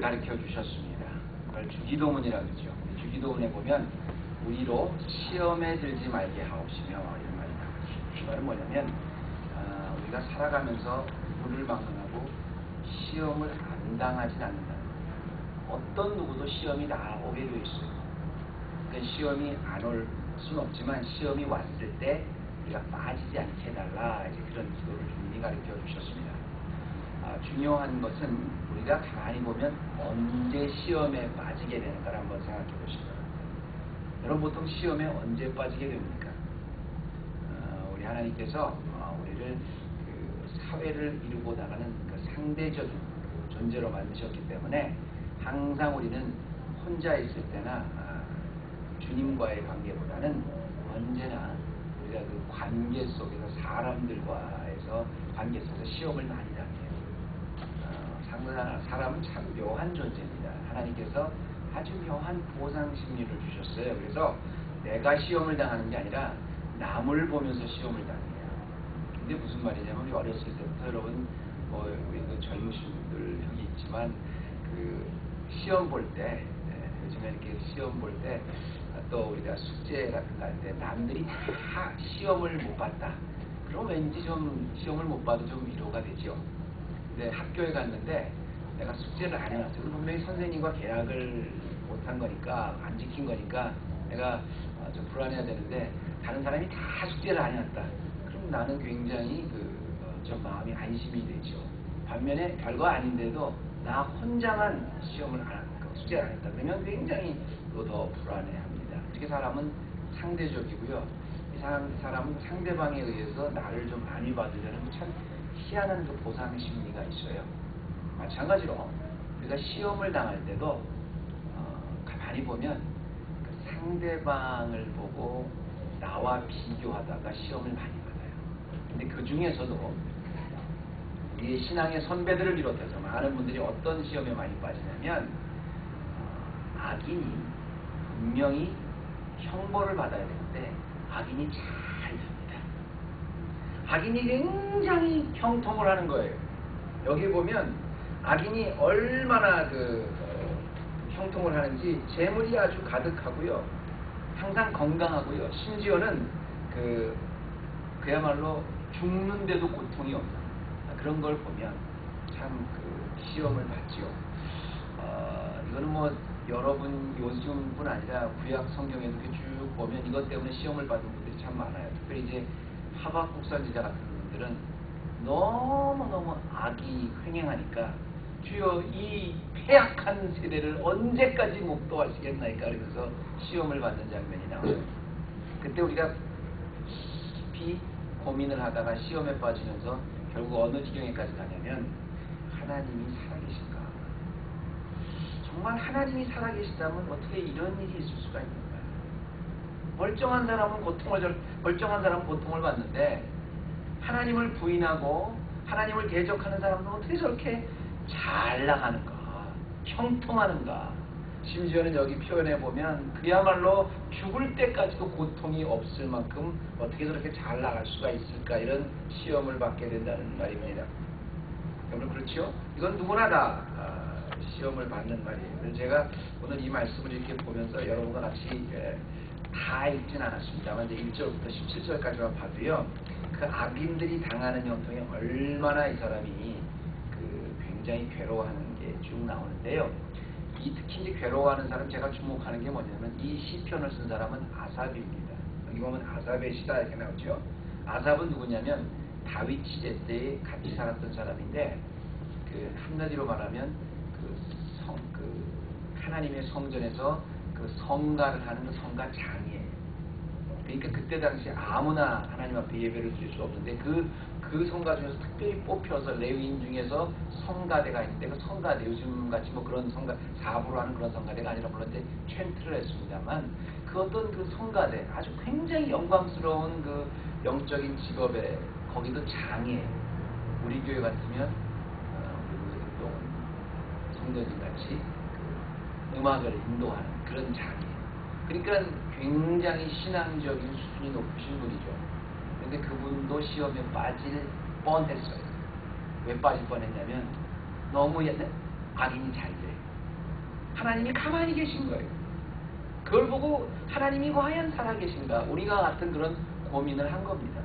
가르쳐 주셨습니다. 그걸 주기도문이라고 그러죠. 주기도문에 보면 우리로 시험에 들지 말게 하옵시며 이런 말이 나오죠. 이 말은 뭐냐면 우리가 살아가면서 물을 막론하고 시험을 안 당하진 않는다는 거예요. 어떤 누구도 시험이 다 오게 되어 있어요. 그러니까 시험이 안 올 수는 없지만 시험이 왔을 때 우리가 빠지지 않게 해달라, 이제 그런 기도를 주님이 가르쳐 주셨습니다. 중요한 것은 우리가 가만히 보면 언제 시험에 빠지게 되는가를 한번 생각해 보시기 바랍니다. 여러분, 보통 시험에 언제 빠지게 됩니까? 우리 하나님께서 우리를 그 사회를 이루고 나가는 그 상대적인 그 존재로 만드셨기 때문에 항상 우리는 혼자 있을 때나 주님과의 관계보다는 언제나 우리가 그 관계 속에서 사람들과에서 관계 속에서 시험을 많이 당해요. 사람은 참 묘한 존재입니다. 하나님께서 아주 묘한 보상 심리를 주셨어요. 그래서 내가 시험을 당하는 게 아니라 남을 보면서 시험을 당해요. 근데 무슨 말이냐면, 우리 어렸을 때부터 여러분, 우리 그 젊으신 분들 여기 있지만, 그 시험 볼 때, 요즘에 이렇게 시험 볼 때, 또 우리가 숙제 같은 거 할 때 남들이 다 시험을 못 봤다. 그럼 왠지 좀 시험을 못 봐도 좀 위로가 되죠. 근데 학교에 갔는데 내가 숙제를 안 해놨어요. 분명히 선생님과 계약을 못한 거니까, 안 지킨 거니까 내가 좀 불안해야 되는데 다른 사람이 다 숙제를 안 해놨다. 그럼 나는 굉장히 좀 마음이 안심이 되죠. 반면에 별거 아닌데도 나 혼자만 시험을 안 했고 숙제를 안 했다. 그러면 굉장히 또 더 불안해합니다. 이렇게 사람은 상대적이고요. 이 사람은 상대방에 의해서 나를 좀 안위받으려는 참 희한한 그 보상 심리가 있어요. 마찬가지로 우리가 시험을 당할 때도 가만히 보면 그 상대방을 보고 나와 비교하다가 시험을 많이 받아요. 근데 그 중에서도 우리의 신앙의 선배들을 비롯해서 많은 분들이 어떤 시험에 많이 빠지냐면, 악인이 분명히 형벌을 받아야 되는데 악인이 잘 됩니다. 악인이 굉장히 형통을 하는 거예요. 여기 보면 악인이 얼마나 형통을 하는지, 재물이 아주 가득하고요, 항상 건강하고요, 심지어는 그야말로 죽는데도 고통이 없는 그런 걸 보면 참 시험을 받지요. 이거는 뭐 여러분 요즘뿐 아니라 구약 성경에도 이렇게 쭉 보면 이것 때문에 시험을 받은 분들이 참 많아요. 특별히 이제 하박국 선지자 같은 분들은 너무너무 악이 횡행하니까 주여 이 패약한 세대를 언제까지 목도하시겠나이까 그러면서 시험을 받는 장면이 나와요. 그때 우리가 깊이 고민을 하다가 시험에 빠지면서 결국 어느 지경에까지 가냐면, 하나님이 살아계신가? 정말 하나님이 살아계시다면 어떻게 이런 일이 있을 수가 있는가? 멀쩡한 사람은 고통을 받는데 하나님을 부인하고 하나님을 대적하는 사람은 어떻게 저렇게 잘 나가는가? 형통하는가? 심지어는 여기 표현해 보면 그야말로 죽을 때까지도 고통이 없을 만큼 어떻게 저렇게 잘 나갈 수가 있을까? 이런 시험을 받게 된다는 말입니다. 여러분, 그렇죠? 이건 누구나 다 시험을 받는 말이에요. 그래서 제가 오늘 이 말씀을 이렇게 보면서 여러분과 같이 다 읽진 않았습니다만 이제 1절부터 17절까지만 봐도요, 그 악인들이 당하는 형통이 얼마나 이 사람이 굉장히 괴로워하는 게 쭉 나오는데요. 특히 이제 괴로워하는 사람, 제가 주목하는 게 뭐냐면, 이 시편을 쓴 사람은 아삽입니다. 여기 보면 아삽의 시다 이렇게 나오죠. 아삽은 누구냐면 다윗 시대 때 같이 살았던 사람인데, 한마디로 말하면 하나님의 성전에서 성가를 하는 성가장이에요. 그러니까 그때 당시 아무나 하나님 앞에 예배를 드릴 수 없는데 그 성가 중에서 특별히 뽑혀서 레위인 중에서 성가대가 있는데, 그 성가대, 요즘같이 뭐 그런 성가 사부로 하는 그런 성가대가 아니라 물론 이제 챈트를 했습니다만, 어떤 성가대, 아주 굉장히 영광스러운 영적인 직업에, 거기도 장이에요. 우리 교회 같으면 우리 성도님 같이 음악을 인도하는 그런 장이에요. 그러니까 굉장히 신앙적인 수준이 높으신 분이죠. 그런데 그분도 시험에 빠질 뻔했어요. 왜 빠질 뻔했냐면 너무 악인이 잘 돼. 하나님이 가만히 계신 거예요. 그걸 보고 하나님이 과연 살아계신가? 우리가 같은 그런 고민을 한 겁니다.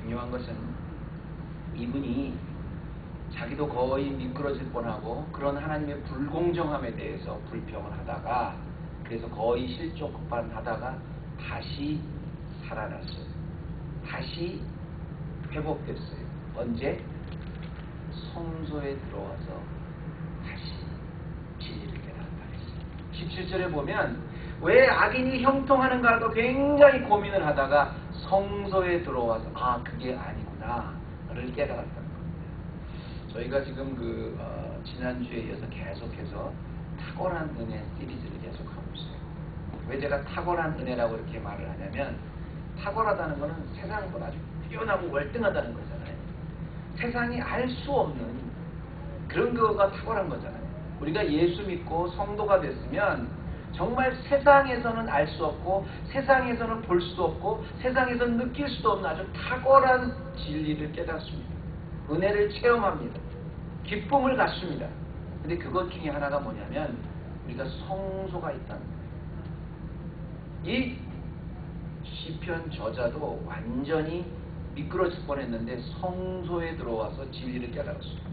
중요한 것은 이분이 자기도 거의 미끄러질 뻔하고 그런 하나님의 불공정함에 대해서 불평을 하다가 그래서 거의 실족반하다가 다시 살아났어요. 다시 회복됐어요. 언제? 성소에 들어와서 다시 진리를 깨달았다 그랬어요. 17절에 보면 왜 악인이 형통하는가도 굉장히 고민을 하다가 성소에 들어와서 그게 아니구나를 깨달았다는 겁니다. 저희가 지금 지난주에 이어서 계속해서 탁월한 은혜 시리즈를 계속하고 있어요. 왜 제가 탁월한 은혜라고 이렇게 말을 하냐면 탁월하다는 것은 세상보다 아주 뛰어나고 월등하다는 거잖아요. 세상이 알 수 없는 그런 거가 탁월한 거잖아요. 우리가 예수 믿고 성도가 됐으면 정말 세상에서는 알 수 없고 세상에서는 볼 수도 없고 세상에서는 느낄 수도 없는 아주 탁월한 진리를 깨닫습니다. 은혜를 체험합니다. 기쁨을 갖습니다. 근데 그것 중에 하나가 뭐냐면 우리가 성소가 있다는 거예요. 이 시편 저자도 완전히 미끄러질 뻔했는데 성소에 들어와서 진리를 깨달았어요.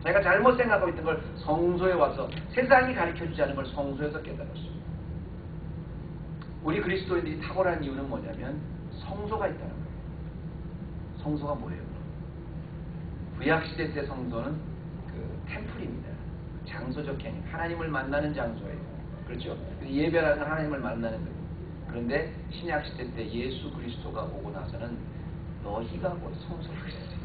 자기가 잘못 생각하고 있던 걸 성소에 와서 세상이 가르쳐주지 않은 걸 성소에서 깨달았어요. 우리 그리스도인들이 탁월한 이유는 뭐냐면 성소가 있다는 거예요. 성소가 뭐예요? 구약시대 때 성소는 템플입니다. 장소적 개념, 하나님을 만나는 장소예요. 그렇죠? 예배라는 하나님을 만나는 거예요. 그런데 신약시대 때 예수 그리스도가 오고 나서는 너희가 곧 성소라 그랬어요.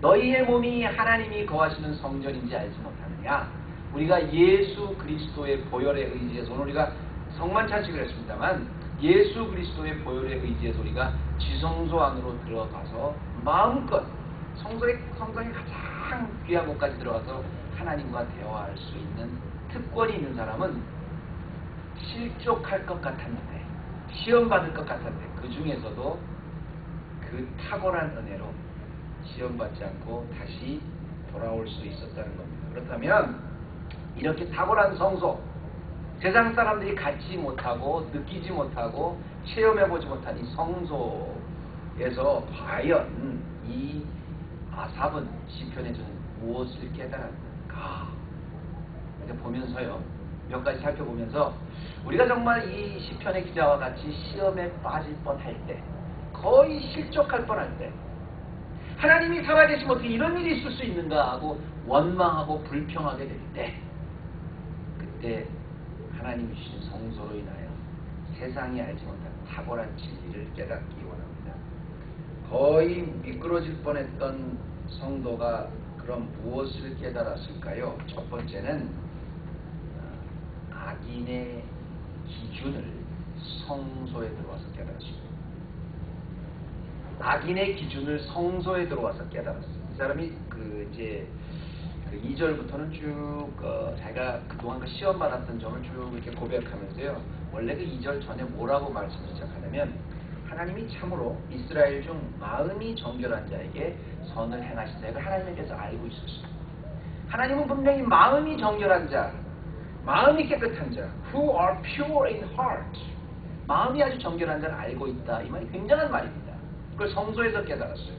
너희의 몸이 하나님이 거하시는 성전인지 알지 못하느냐? 우리가 예수 그리스도의 보혈에 의지해서 오늘 우리가 성만 찬식을 했습니다만 예수 그리스도의 보혈에 의지해서 우리가 지성소 안으로 들어가서 마음껏 성전의 가장 귀한 곳까지 들어가서 하나님과 대화할 수 있는 특권이 있는 사람은 실족할 것 같았는데 시험받을 것 같았는데 그 중에서도 그 탁월한 은혜로 시험받지 않고 다시 돌아올 수 있었다는 겁니다. 그렇다면 이렇게 탁월한 성소, 세상 사람들이 갖지 못하고 느끼지 못하고 체험해보지 못한 이 성소에서 과연 이 아삽은 시편에서는 무엇을 깨달았는가? 이렇게 보면서요, 몇 가지 살펴보면서 우리가 정말 이 시편의 기자와 같이 시험에 빠질 뻔할 때, 거의 실족할 뻔할 때, 하나님이 살아계시면 어떻게 이런 일이 있을 수 있는가 하고 원망하고 불평하게 될 때, 그때 하나님이 주신 성소로 인하여 세상이 알지 못한 탁월한 진리를 깨닫기 원합니다. 거의 미끄러질 뻔했던 성도가 그럼 무엇을 깨달았을까요? 첫 번째는 악인의 기준을 성소에 들어와서 깨달았습니다. 악인의 기준을 성소에 들어와서 깨달았어요. 이 사람이 이제 2절부터는 쭉 자기가 그동안 시험 받았던 점을 쭉 이렇게 고백하면서요. 원래 2절 전에 뭐라고 말씀을 시작하냐면 하나님이 참으로 이스라엘 중 마음이 정결한 자에게 선을 행하신다. 이걸 하나님께서 알고 있었어요. 하나님은 분명히 마음이 정결한 자, 마음이 깨끗한 자, who are pure in heart, 마음이 아주 정결한 자를 알고 있다. 이 말이 굉장한 말입니다. 그걸 성소에서 깨달았어요.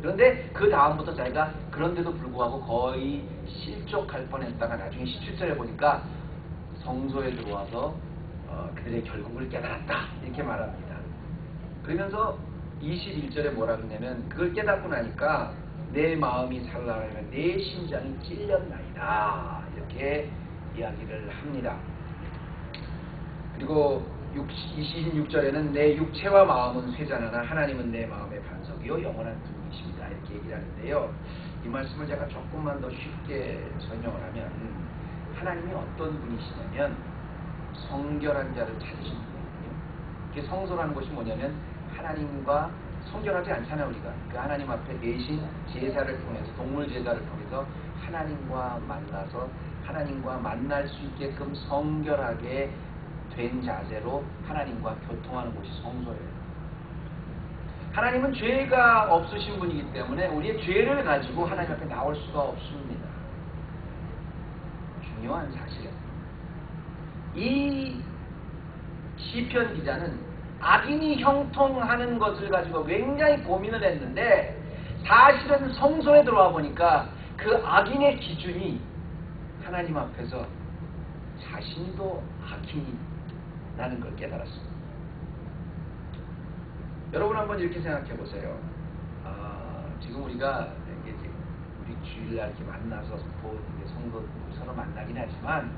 그런데 그 다음부터 자기가 그런데도 불구하고 거의 실족할 뻔했다가 나중에 17절에 보니까 성소에 들어와서 그들의 결국을 깨달았다. 이렇게 말합니다. 그러면서 21절에 뭐라 그러냐면 그걸 깨닫고 나니까 내 마음이 살라하면 내 심장이 찔렸나이다. 이렇게 이야기를 합니다. 그리고 26절에는 내 육체와 마음은 쇠잔하나 하나님은 내 마음의 반석이요 영원한 분이십니다. 이렇게 얘기를 하는데요. 이 말씀을 제가 조금만 더 쉽게 설명을 하면 하나님이 어떤 분이시냐면 성결한 자를 찾으시는 분이거든요. 이게 성소라는 것이 뭐냐면 하나님과 성결하지 않잖아요. 우리가 그 하나님 앞에 내신 제사를 통해서 동물 제사를 통해서 하나님과 만나서 하나님과 만날 수 있게끔 성결하게 된 자세로 하나님과 교통하는 곳이 성소예요. 하나님은 죄가 없으신 분이기 때문에 우리의 죄를 가지고 하나님 앞에 나올 수가 없습니다. 중요한 사실이에요. 이 시편 기자는 악인이 형통하는 것을 가지고 굉장히 고민을 했는데 사실은 성소에 들어와 보니까 그 악인의 기준이 하나님 앞에서 자신도 악인이라는 걸 깨달았습니다. 여러분 한번 이렇게 생각해 보세요. 지금 우리가 우리 주일날 이렇게 만나서 성도 서로 만나긴 하지만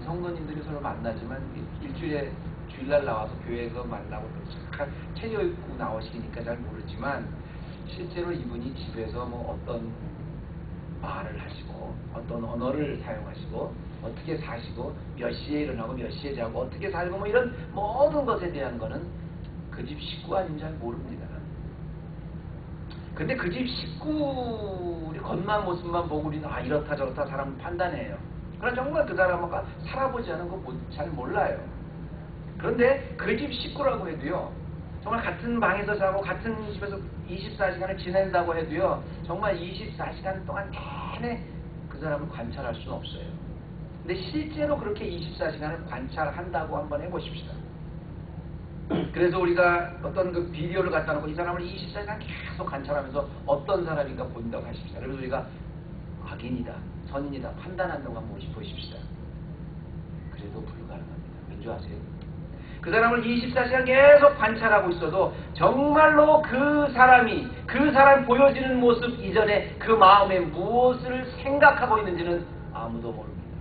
이 성도님들이 서로 만나지만 일주일에 주일날 나와서 교회에서 만나고 체여 입고 나오시니까 잘 모르지만 실제로 이분이 집에서 뭐 어떤 말을 하시고 어떤 언어를 사용하시고 어떻게 사시고 몇 시에 일어나고 몇 시에 자고 어떻게 살고 뭐 이런 모든 것에 대한 거는 그 집 식구가 아니면 잘 모릅니다. 근데 그 집 식구 우리 겉만 모습만 보고 우리는 이렇다 저렇다 사람 판단해요. 그러나 정말 그 사람은 살아보지 않은 거 잘 몰라요. 그런데 그 집 식구라고 해도요, 정말 같은 방에서 자고 같은 집에서 24시간을 지낸다고 해도요, 정말 24시간 동안 내내 그 사람을 관찰할 수는 없어요. 근데 실제로 그렇게 24시간을 관찰한다고 한번 해보십시다. 그래서 우리가 어떤 그 비디오를 갖다 놓고 이 사람을 24시간 계속 관찰하면서 어떤 사람인가 본다고 하십시다. 그래서 우리가 악인이다, 선인이다 판단한다고 한번 보십시다. 그래도 불가능합니다. 왠지 아세요? 그 사람을 24시간 계속 관찰하고 있어도 정말로 그 사람 보여지는 모습 이전에 그 마음에 무엇을 생각하고 있는지는 아무도 모릅니다.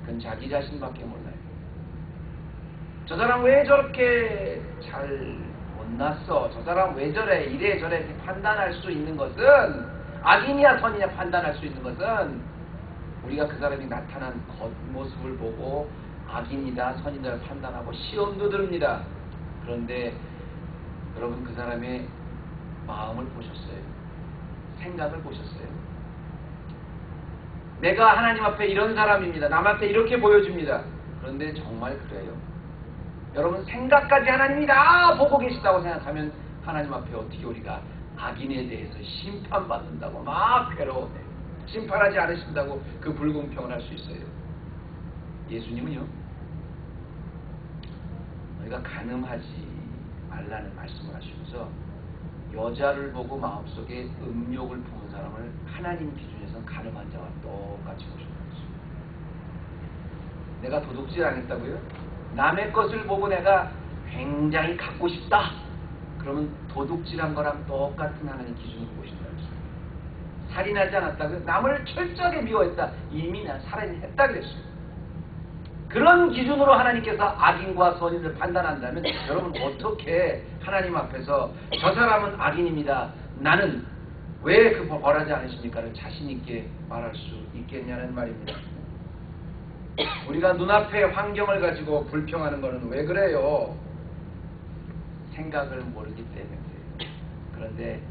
그건 자기 자신밖에 몰라요. 저 사람 왜 저렇게 잘 못났어? 저 사람 왜 저래? 이래 저래 판단할 수 있는 것은 악인이야 선이냐 판단할 수 있는 것은 우리가 그 사람이 나타난 겉모습을 보고 악인이다 선이다를 판단하고 시험도 들읍니다. 그런데 여러분 그 사람의 마음을 보셨어요? 생각을 보셨어요? 내가 하나님 앞에 이런 사람입니다. 남한테 이렇게 보여줍니다. 그런데 정말 그래요. 여러분 생각까지 하나님이 다 보고 계시다고 생각하면 하나님 앞에 어떻게 우리가 악인에 대해서 심판받는다고 막 괴로워해요. 심판하지 않으신다고 그 불공평을 할 수 있어요. 예수님은요, 우리가 간음하지 말라는 말씀을 하시면서 여자를 보고 마음속에 음욕을 품은 사람을 하나님 기준에서는 간음한 자와 똑같이 보신다는 것입니다. 내가 도둑질 안 했다고요? 남의 것을 보고 내가 굉장히 갖고 싶다. 그러면 도둑질한 거랑 똑같은 하나님 기준으로 보신다는 것입니다. 살인하지 않았다고요? 남을 철저하게 미워했다. 이미 난 살인했다 그랬어요. 그런 기준으로 하나님께서 악인과 선인을 판단한다면 여러분 어떻게 하나님 앞에서 저 사람은 악인입니다. 나는 왜 그 벌하지 않으십니까를 자신 있게 말할 수 있겠냐는 말입니다. 우리가 눈앞의 환경을 가지고 불평하는 것은 왜 그래요? 생각을 모르기 때문에 그래요. 그런데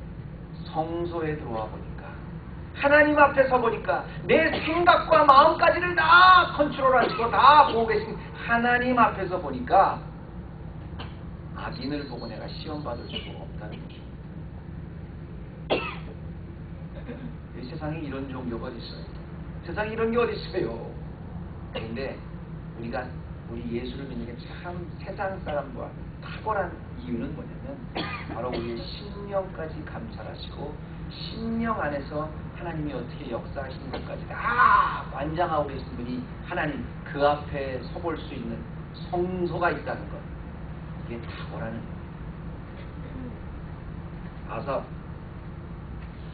성소에 들어와 보니까 하나님 앞에 서 보니까 내 생각과 마음까지를 다 컨트롤하시고 다 보고 계신 하나님 앞에서 보니까 악인을 보고 내가 시험받을 수가 없다는 것입니다. 이 세상에 이런 종교가 어디 있어요? 세상에 이런 게 어디 있어요? 그런데 우리 예수를 믿는 게 참 세상 사람과 탁월한 이유는 뭐냐면 바로 우리의 심령까지 감찰하시고 심령 안에서 하나님이 어떻게 역사하시는 것까지 다 관장하고 계신 분이 하나님 그 앞에 서볼 수 있는 성소가 있다는 것, 이게 탁월한 거예요. 아서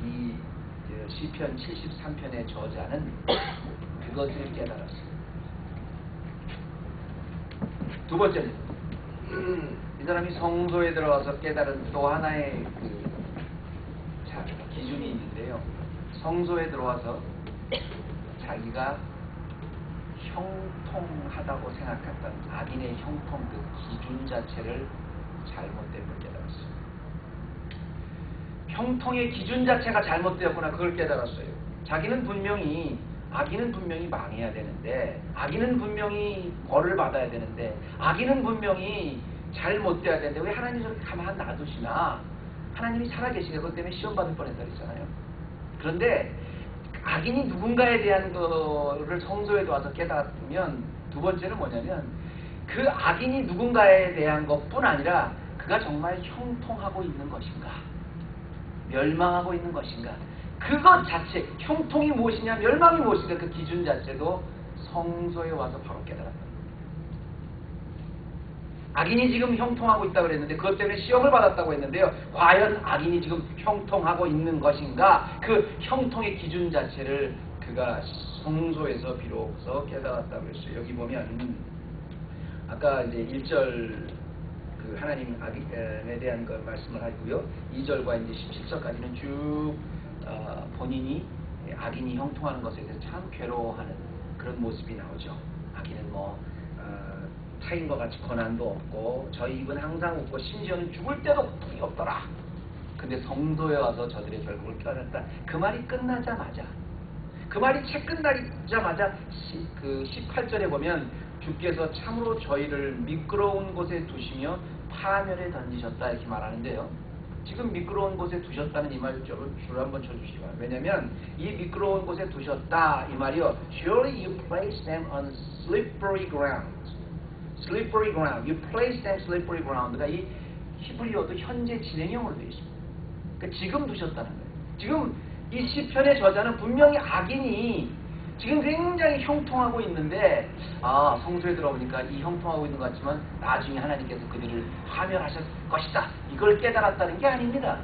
이 시편 73편의 저자는 그것을 깨달았어요. 두 번째는 이 사람이 성소에 들어와서 깨달은 또 하나의 기준이 있는데요. 성소에 들어와서 자기가 형통하다고 생각했던 악인의 형통 그 기준 자체를 잘못된 걸 깨달았어요. 형통의 기준 자체가 잘못되었구나 그걸 깨달았어요. 자기는 분명히 악인은 분명히 망해야 되는데 악인은 분명히 벌을 받아야 되는데 악인은 분명히 잘못돼야 되는데 왜 하나님이 저렇게 가만 놔두시나? 하나님이 살아계시게 그것 때문에 시험받을 뻔했다 그랬잖아요. 그런데 악인이 누군가에 대한 거를 성소에 와서 깨달으면 두 번째는 뭐냐면 그 악인이 누군가에 대한 것뿐 아니라 그가 정말 형통하고 있는 것인가, 멸망하고 있는 것인가, 그것 자체, 형통이 무엇이냐, 멸망이 무엇인가, 그 기준 자체도 성소에 와서 바로 깨달았다. 악인이 지금 형통하고 있다고 그랬는데 그것 때문에 시험을 받았다고 했는데요. 과연 악인이 지금 형통하고 있는 것인가? 그 형통의 기준 자체를 그가 성소에서 비로소 깨달았다고 했어요. 여기 보면 아까 이제 1절 그 하나님 악인에 대한 걸 말씀을 하고요. 2절과 이제 17절까지는 쭉 본인이 악인이 형통하는 것에 대해서 참 괴로워하는 그런 모습이 나오죠. 악인은 타인과 같이 고난도 없고 저희 입은 항상 웃고 심지어는 죽을 때도 고통이 없더라. 근데 성도에 와서 저들의 결국을 깨달았다. 그 말이 끝나자마자, 그 말이 채 끝나자마자 그 18절에 보면 주께서 참으로 저희를 미끄러운 곳에 두시며 파멸에 던지셨다 이렇게 말하는데요. 지금 미끄러운 곳에 두셨다는 이 말 줄 한번 쳐주시기 바랍니다. 왜냐하면 이 미끄러운 곳에 두셨다 이 말이요. Surely you place them on slippery ground. slippery ground. You place them slippery ground가 이 히브리어도 현재 진행형으로 되어 있습니다. 그러니까 지금 두셨다는 거예요. 지금 이 시편의 저자는 분명히 악인이 지금 굉장히 형통하고 있는데 성소에 들어보니까 이 형통하고 있는 것 같지만 나중에 하나님께서 그들을 파멸하실 것이다. 이걸 깨달았다는 게 아닙니다.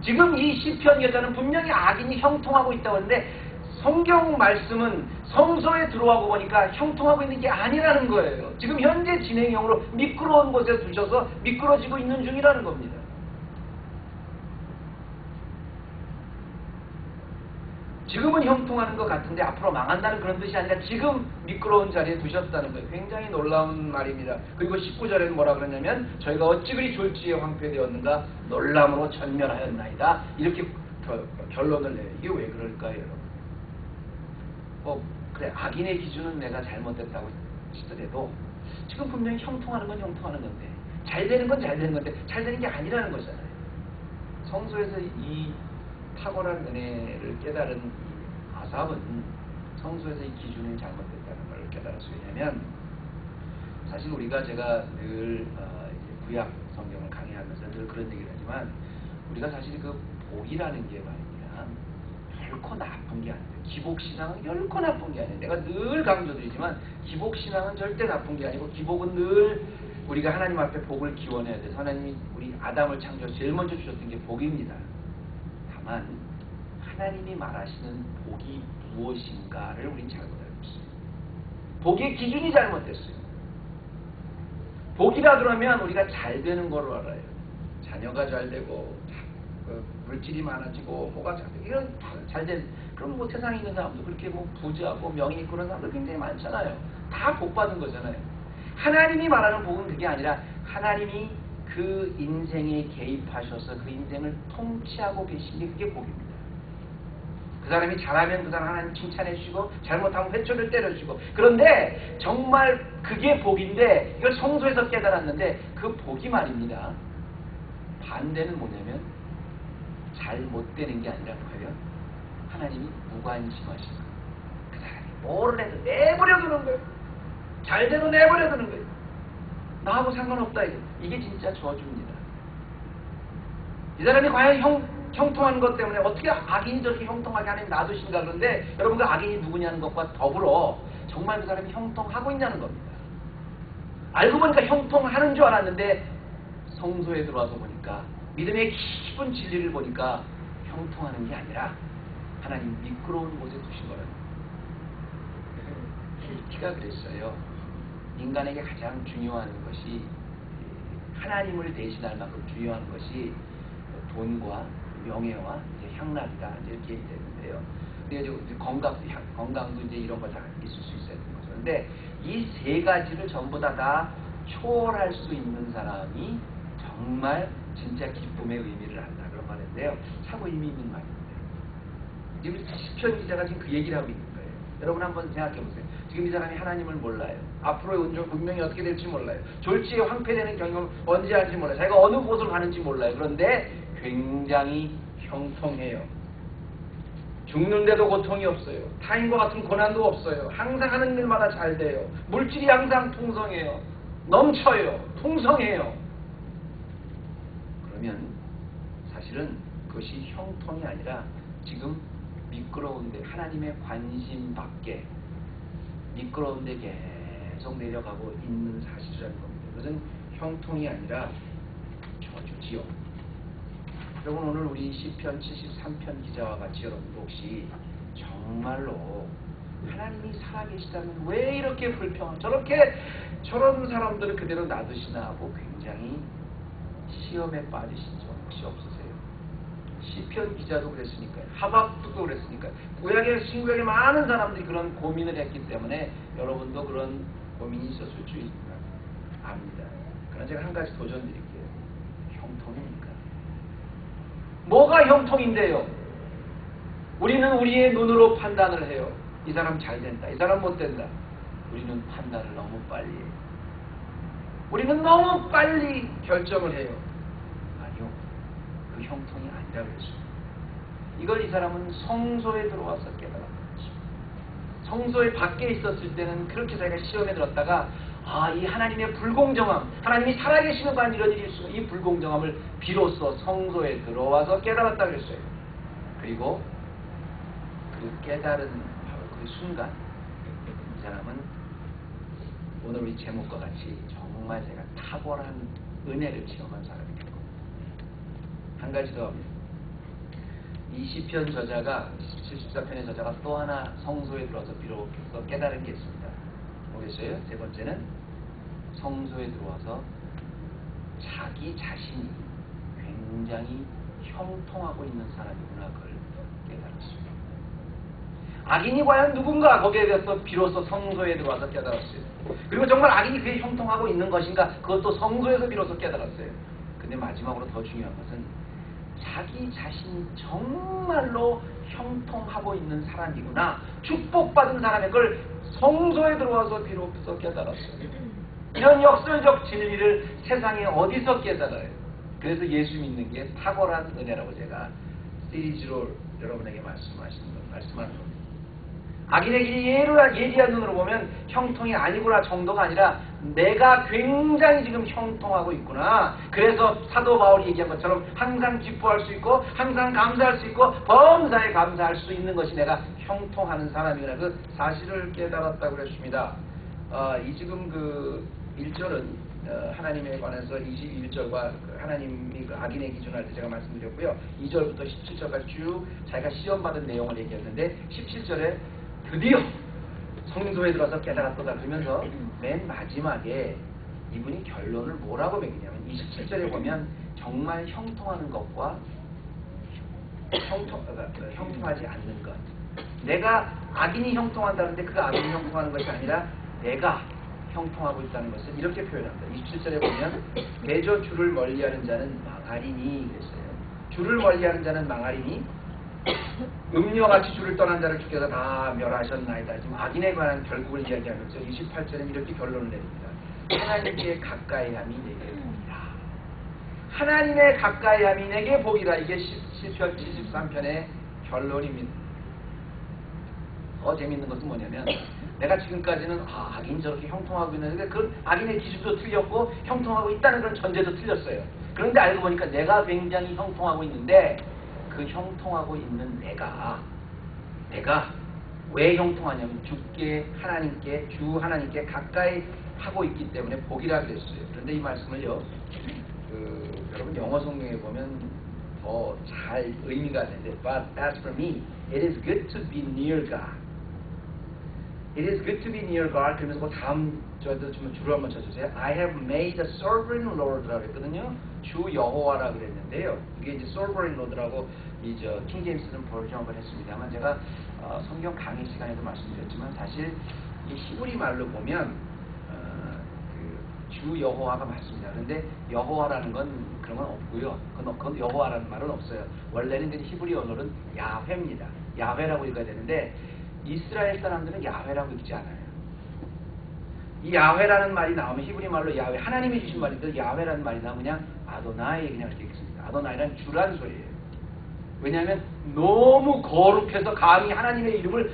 지금 이 시편 여자는 분명히 악인이 형통하고 있다고 하는데 성경 말씀은 성소에 들어가고 보니까 형통하고 있는 게 아니라는 거예요. 지금 현재 진행형으로 미끄러운 곳에 두셔서 미끄러지고 있는 중이라는 겁니다. 지금은 형통하는 것 같은데 앞으로 망한다는 그런 뜻이 아니라 지금 미끄러운 자리에 두셨다는 거예요. 굉장히 놀라운 말입니다. 그리고 19절에는 뭐라 그러냐면 저희가 어찌 그리 졸지에 황폐되었는가 놀람으로 전멸하였나이다. 이렇게 결론을 내요. 이게 왜 그럴까요, 여러분? 그래 악인의 기준은 내가 잘못됐다고 치더라도 지금 분명히 형통하는 건 형통하는 건데 잘 되는 건 잘 되는 건데 잘 되는 게 아니라는 거잖아요. 성소에서 이 탁월한 은혜를 깨달은 이 아삽은 성소에서 이 기준이 잘못됐다는 걸 깨달았어요. 왜냐하면 사실 제가 늘 구약 성경을 강의하면서 늘 그런 얘기를 하지만 우리가 사실 그 복이라는 게 말입니다. 결코 나쁜 게 아니에요. 기복신앙은 결코 나쁜 게 아니에요. 내가 늘 강조드리지만 기복신앙은 절대 나쁜 게 아니고 기복은 늘 우리가 하나님 앞에 복을 기원해야 돼서 하나님이 우리 아담을 창조해서 제일 먼저 주셨던 게 복입니다. 다만 하나님이 말하시는 복이 무엇인가를 우리는 잘못 알고 있어요. 복의 기준이 잘못됐어요. 복이라 그러면 우리가 잘 되는 거로 알아요. 자녀가 잘 되고 물질이 많아지고 뭐가 잘 되고 이런 잘 된 그럼 세상에 있는 사람도 그렇게 부자고 명예 있고 그런 사람들 굉장히 많잖아요. 다 복 받은 거잖아요. 하나님이 말하는 복은 그게 아니라 하나님이 그 인생에 개입하셔서 그 인생을 통치하고 계신 게 그게 복입니다. 그 사람이 잘하면 그 사람 하나님 칭찬해 주시고 잘못하면 회초를 때려주시고 그런데 정말 그게 복인데 이걸 성소에서 깨달았는데 그 복이 말입니다. 반대는 뭐냐면 잘 못되는 게 아니라 뭐예요? 하나님이 무관심하신 거예요. 그 사람이 뭐를 해도 내버려두는 거예요. 잘 돼도 내버려두는 거예요. 나하고 상관없다. 이게 진짜 저주입니다. 이 사람이 과연 형통한 것 때문에 어떻게 악인이 저렇게 형통하게 하나님 놔두신가 그런데 여러분 그 악인이 누구냐는 것과 더불어 정말 그 사람이 형통하고 있냐는 겁니다. 알고 보니까 형통하는 줄 알았는데 성소에 들어와서 보니까 믿음의 깊은 진리를 보니까 형통하는 게 아니라 하나님 미끄러운 곳에 두신 거라는 헬기가 그랬어요. 인간에게 가장 중요한 것이 하나님을 대신할 만큼 중요한 것이 돈과 명예와 이제 향락이다 이렇게 얘기되는데요. 근데 이제 건강도 이제 이런 거 다 있을 수 있어야 되는 거죠. 근데 이 세 가지를 전부 다 초월할 수 있는 사람이 정말 진짜 기쁨의 의미를 안다 그런 말인데요. 참 의미 있는 말입니다. 지금 시편 기자가 지금 그 얘기를 하고 있는 거예요. 여러분 한번 생각해 보세요. 지금 이 사람이 하나님을 몰라요. 앞으로의 운명 분명히 어떻게 될지 몰라요. 졸지에 황폐되는 경험 언제 할지 몰라요. 자기가 어느 곳을 가는지 몰라요. 그런데 굉장히 형통해요. 죽는데도 고통이 없어요. 타인과 같은 고난도 없어요. 항상 하는 일마다 잘 돼요. 물질이 항상 풍성해요. 넘쳐요. 풍성해요. 그러면 사실은 그것이 형통이 아니라 지금 미끄러운데 하나님의 관심 밖에 미끄러운데 계속 내려가고 있는 사실이라는 겁니다. 그것은 형통이 아니라 저주지요. 여러분 오늘 우리 시편 73편 기자와 같이 여러분도 혹시 정말로 하나님이 살아계시다면 왜 이렇게 불평 저런 사람들을 그대로 놔두시나 하고 굉장히 시험에 빠지신 적 혹시 없으세요? 시편 기자도 그랬으니까요. 하박국도 그랬으니까요. 구약에 신구약에 많은 사람들이 그런 고민을 했기 때문에 여러분도 그런 고민이 있었을 줄 압니다. 그러나 제가 한 가지 도전 드릴게요. 형통입니까? 뭐가 형통인데요? 우리는 우리의 눈으로 판단을 해요. 이 사람 잘 된다. 이 사람 못 된다. 우리는 판단을 너무 빨리 해요. 우리는 너무 빨리 결정을 해요. 아니요. 그 형통이 아니라 그랬어요. 이걸 이 사람은 성소에 들어와서 깨달았다. 성소에 밖에 있었을 때는 그렇게 자기가 시험에 들었다가 이 하나님의 불공정함, 하나님이 살아계시는 반 이런 일일 수, 이 불공정함을 비로소 성소에 들어와서 깨달았다 그랬어요. 그리고 그 깨달은 바로 그 순간 이 사람은 오늘 우리 제목과 같이 정말 제가 탁월한 은혜를 체험한 사람이 될 겁니다. 한 가지 더 합니다. 이 시편 저자가 74편의 저자가 또 하나 성소에 들어와서 비로소 깨달은 게 있습니다. 뭐겠어요? 세 번째는 성소에 들어와서 자기 자신이 굉장히 형통하고 있는 사람이구나 그걸 깨달았습니다. 악인이 과연 누군가 거기에 대해서 비로소 성소에 들어와서 깨달았어요. 그리고 정말 악인이 그게 형통하고 있는 것인가 그것도 성소에서 비로소 깨달았어요. 근데 마지막으로 더 중요한 것은 자기 자신이 정말로 형통하고 있는 사람이구나 축복받은 사람의 걸 성소에 들어와서 비로소 깨달았어요. 이런 역설적 진리를 세상에 어디서 깨달아요? 그래서 예수 믿는 게 탁월한 은혜라고 제가 시리즈로 여러분에게 말씀하는 겁니다. 악인의 길이 예리한 눈으로 보면 형통이 아니구나 정도가 아니라 내가 굉장히 지금 형통하고 있구나. 그래서 사도 바울이 얘기한 것처럼 항상 기뻐할 수 있고 항상 감사할 수 있고 범사에 감사할 수 있는 것이 내가 형통하는 사람이구나. 그 사실을 깨달았다고 그랬습니다. 이 지금 그 1절은 하나님에 관해서 21절과 하나님이 그 악인의 기준을 할 때 제가 말씀드렸고요. 2절부터 17절까지 쭉 자기가 시험받은 내용을 얘기했는데 17절에 드디어 성소에 들어서 깨달았다 그러면서 맨 마지막에 이분이 결론을 뭐라고 매기냐면 27절에 보면 정말 형통하는 것과 형통하지 않는 것. 내가 악인이 형통한다는데 그 악인이 형통하는 것이 아니라 내가 형통하고 있다는 것을 이렇게 표현합니다. 27절에 보면 대저 주를 멀리하는 자는 망하리니 그랬어요. 주를 멀리하는 자는 망하리니 음녀같이 주를 떠난 자를 주께서 다 멸하셨나이다. 지금 악인에 관한 결국을 이야기하면서 28절에는 이렇게 결론을 내립니다. 하나님께 가까이함이 내게 복이다. 하나님의 가까이함이 내게 복이다. 이게 시편 73편의 결론입니다. 더 재밌는 것은 뭐냐면 내가 지금까지는 악인이 저렇게 형통하고 있는데 그 악인의 기준도 틀렸고 형통하고 있다는 그런 전제도 틀렸어요. 그런데 알고 보니까 내가 굉장히 형통하고 있는데 그 형통하고 있는 내가 왜 형통하냐면 주 하나님께 가까이 하고 있기 때문에 복이라 그랬어요. 그런데 이 말씀을요, 여러분 영어 성경에 보면 더 잘 의미가 되는데, but as for me, it is good to be near God. It is good to be near God. 그러면서 그 다음 저도 좀 줄을 한번 쳐주세요. I have made the sovereign Lord라고 했거든요. 주 여호와라 그랬는데요. 이게 이제 sovereign Lord라고 이제 킹 제임스는 번역을 했습니다만 제가 성경 강의 시간에도 말씀드렸지만 사실 이 히브리 말로 보면 주 여호와가 맞습니다. 그런데 여호와라는 건 그런 건 없고요. 그건 여호와라는 말은 없어요. 원래는 히브리 언어는 야훼입니다. 야훼라고 읽어야 되는데 이스라엘 사람들은 야훼라고 읽지 않아요. 이 야훼라는 말이 나오면 히브리 말로 야훼, 하나님이 주신 말인데 야훼라는 말이 나오면 그냥 아도나이 그냥 이렇게 읽습니다. 아도나이란 주란 소리예요. 왜냐하면 너무 거룩해서 감히 하나님의 이름을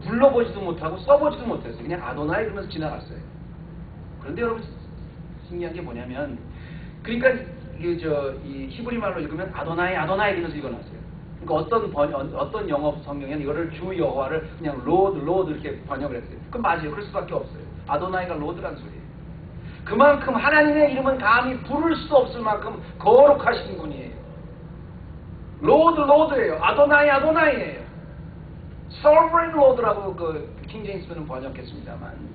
불러보지도 못하고 써보지도 못했어요. 그냥 아도나이 이러면서 지나갔어요. 그런데 여러분 신기한 게 뭐냐면, 그러니까 이 히브리 말로 읽으면 아도나이 아도나이 이러면서 읽어놨어요. 그러니까 어떤 영어 성경에는 이거를 주 여호와를 그냥 로드 이렇게 번역을 했어요. 그럼 맞아요. 그럴 수밖에 없어요. 아도나이가 로드란 소리예요. 그만큼 하나님의 이름은 감히 부를 수 없을 만큼 거룩하신 분이에요. 로드예요. 아도나이예요. Sovereign Lord라고 킹제임스는 번역했습니다만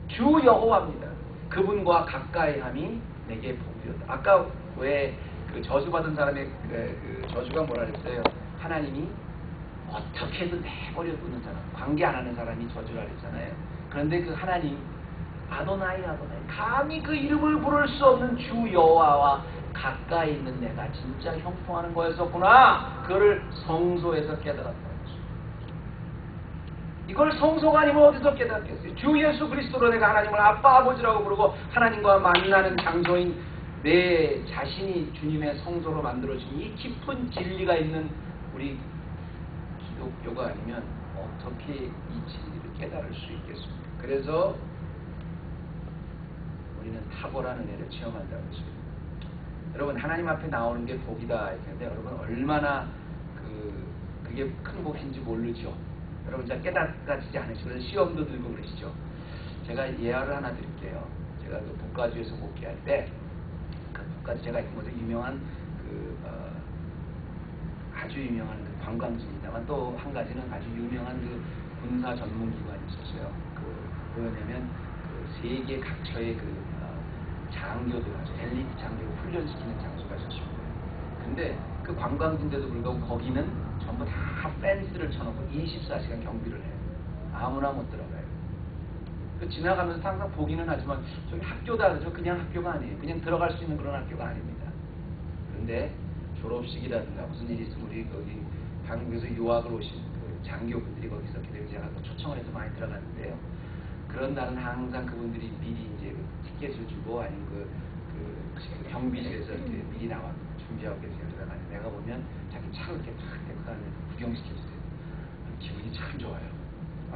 주 여호와입니다. 그분과 가까이함이 내게 복이었다. 아까 왜 그 저주받은 사람의 그 저주가 뭐라 그랬어요? 하나님이 어떻게든 내버려 두는 사람, 관계 안 하는 사람이 저주라 그랬잖아요. 그런데 그 하나님 아도나이 감히 그 이름을 부를 수 없는 주 여호와와 가까이 있는 내가 진짜 형통하는 거였었구나. 그거를 성소에서 깨달았다. 이걸 성소가 아니면 어디서 깨닫겠어요? 주 예수 그리스도로 내가 하나님을 아빠 아버지라고 부르고 하나님과 만나는 장소인 내 자신이 주님의 성소로 만들어진 이 깊은 진리가 있는 우리 기독교가 아니면 어떻게 이 진리를 깨달을 수 있겠습니까? 그래서 우리는 탁월한 은혜를 체험한다고 했어요. 여러분 하나님 앞에 나오는 게 복이다 했는데 여러분 얼마나 그게 큰 복인지 모르죠. 여러분 잘 깨닫지 않으시면 시험도 들고 그러시죠. 제가 예화를 하나 드릴게요. 제가 그 북가주에서 목회할 때 그 북가주 제가 있는 곳에 유명한 아주 유명한 그 관광지입니다만 또 한 가지는 아주 유명한 그 군사 전문기관이 있었어요. 뭐냐면 그 세계 각처의 장교들 아주 엘리트 장교를 훈련시키는 장소가 있었습니다. 근데 그 관광지인데도 불구하고 거기는 전부 다 펜스를 쳐놓고 24시간 경비를 해요. 아무나 못 들어가요. 지나가면서 항상 보기는 하지만 저기 학교다 그러죠. 그냥 학교가 아니에요. 그냥 들어갈 수 있는 그런 학교가 아닙니다. 그런데 졸업식이라든가 무슨 일이 있으면 우리 거기 한국에서 유학을 오신 그 장교분들이 거기 있었기 때문에 제가 또 초청을 해서 많이 들어갔는데요. 그런 날은 항상 그분들이 미리 이제 티켓을 주고 아니면 그 경비실에서 이렇게 미리 나와 준비하고 계세요. 그러다가 내가 보면 자기 차를 이렇게 탁 데리고 다니면서 구경시켜주세요. 기분이 참 좋아요.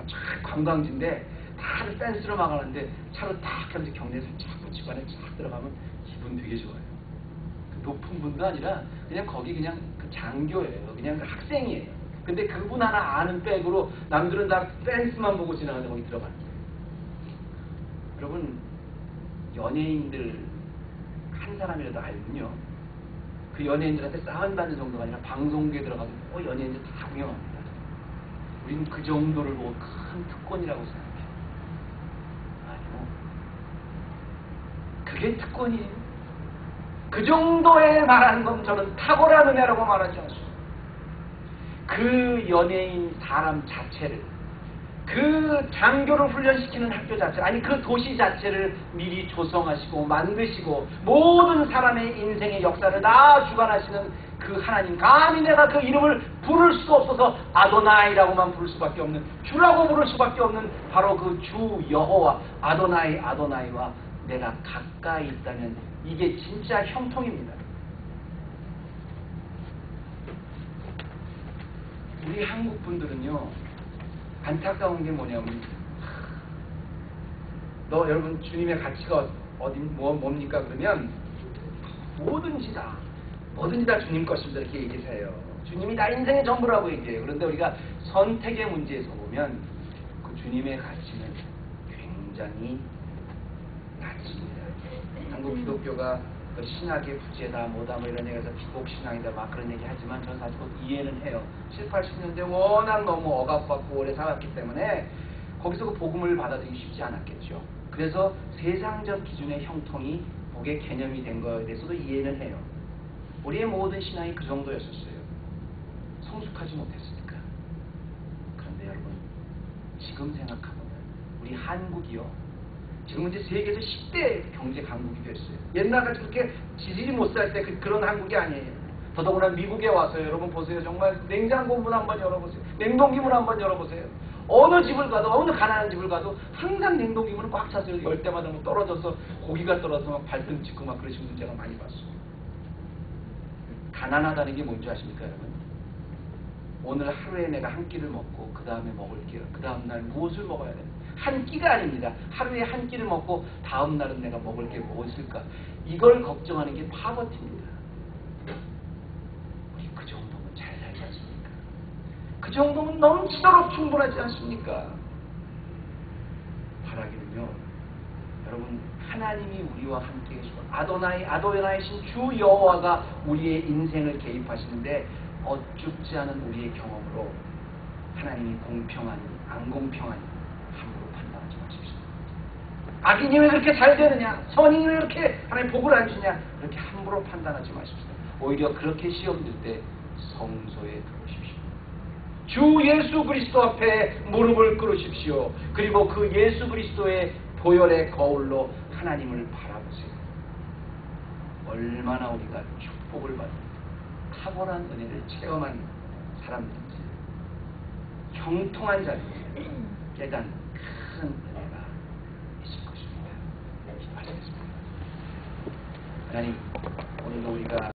참 관광지인데 다들 펜스로 막아놨는데 차로 딱 하면서 경내에서 쫙 붙이고 안에 쫙 들어가면 기분 되게 좋아요. 그 높은 분도 아니라 그냥 거기 그냥 그 장교예요. 그냥 그 학생이에요. 근데 그분 하나 아는 백으로 남들은 다 펜스만 보고 지나가는데 거기 들어가는 거예요. 여러분 연예인들 한 사람이라도 알면요. 그 연예인들한테 싸움받는 정도가 아니라 방송국에 들어가도 연예인들 다 구경합니다. 우리는 그 정도를 보고 큰 특권이라고 생각해요. 아니요. 그게 특권이에요. 그 정도에 말하는 건 저는 탁월한 은혜라고 말하지 않습니다. 그 연예인 사람 자체를 그 장교를 훈련시키는 학교 자체, 아니 그 도시 자체를 미리 조성하시고 만드시고 모든 사람의 인생의 역사를 다 주관하시는 그 하나님, 감히 내가 그 이름을 부를 수 없어서 아도나이라고만 부를 수밖에 없는, 주라고 부를 수밖에 없는 바로 그 주 여호와 아도나이와 내가 가까이 있다면 이게 진짜 형통입니다. 우리 한국 분들은요, 안타까운 게 뭐냐면, 여러분 주님의 가치가 뭡니까? 그러면 뭐든지 다 주님 것입니다 이렇게 얘기해요. 주님이 나 인생의 전부라고 얘기해요. 그런데 우리가 선택의 문제에서 보면 그 주님의 가치는 굉장히 낮습니다. 한국 기독교가 그 신학의 부재다 뭐다 뭐 이런 얘기해서 기복신앙이다 막 그런 얘기 하지만 저는 사실 이해는 해요. 7, 80년대 워낙 너무 억압받고 오래 살았기 때문에 거기서 그 복음을 받아들이기 쉽지 않았겠죠. 그래서 세상적 기준의 형통이 복의 개념이 된 거에 대해서도 이해는 해요. 우리의 모든 신앙이 그 정도였었어요. 성숙하지 못했으니까. 그런데 여러분 지금 생각하면 우리 한국이요, 지금 이제 세계에서 10대 경제 강국이 됐어요. 옛날같이 그렇게 지질이 못 살 때 그런 한국이 아니에요. 더더구나 미국에 와서 여러분 보세요. 정말 냉장고 문 한번 열어보세요. 냉동기 문 한번 열어보세요. 어느 집을 가도, 어느 가난한 집을 가도 항상 냉동기 문은 꽉 찼어요. 열 때마다 뭐 떨어져서 고기가 떨어져서 막 발등 찍고 막 그러신 분 제가 많이 봤어요. 가난하다는 게 뭔지 아십니까 여러분? 오늘 하루에 내가 한 끼를 먹고 그 다음에 먹을게요. 그 다음 날 무엇을 먹어야 됩니까? 한 끼가 아닙니다. 하루에 한 끼를 먹고 다음 날은 내가 먹을 게 무엇일까? 이걸 걱정하는 게 파버티입니다. 우리 그 정도면 잘 살지 않습니까? 그 정도면 넘치도록 충분하지 않습니까? 바라기는요, 여러분, 하나님이 우리와 함께 계시고 아도나이신 주 여호와가 우리의 인생을 개입하시는데 어쭙지 않은 우리의 경험으로 하나님이 공평하니 안 공평하니 함부로 판단하지 마십시오. 악인이 왜 그렇게 잘 되느냐, 선인이 왜 그렇게 하나님 복을 안 주냐, 그렇게 함부로 판단하지 마십시오. 오히려 그렇게 시험 들 때 성소에 들어오십시오. 주 예수 그리스도 앞에 무릎을 꿇으십시오. 그리고 그 예수 그리스도의 보혈의 거울로 하나님을 바라보세요. 얼마나 우리가 축복을 받는 탁월한 은혜를 체험한 사람들인지, 형통한 자리에 깨닫는 큰 은혜가 있을 것입니다. 기도하시겠습니다. 하나님, 오늘도 우리가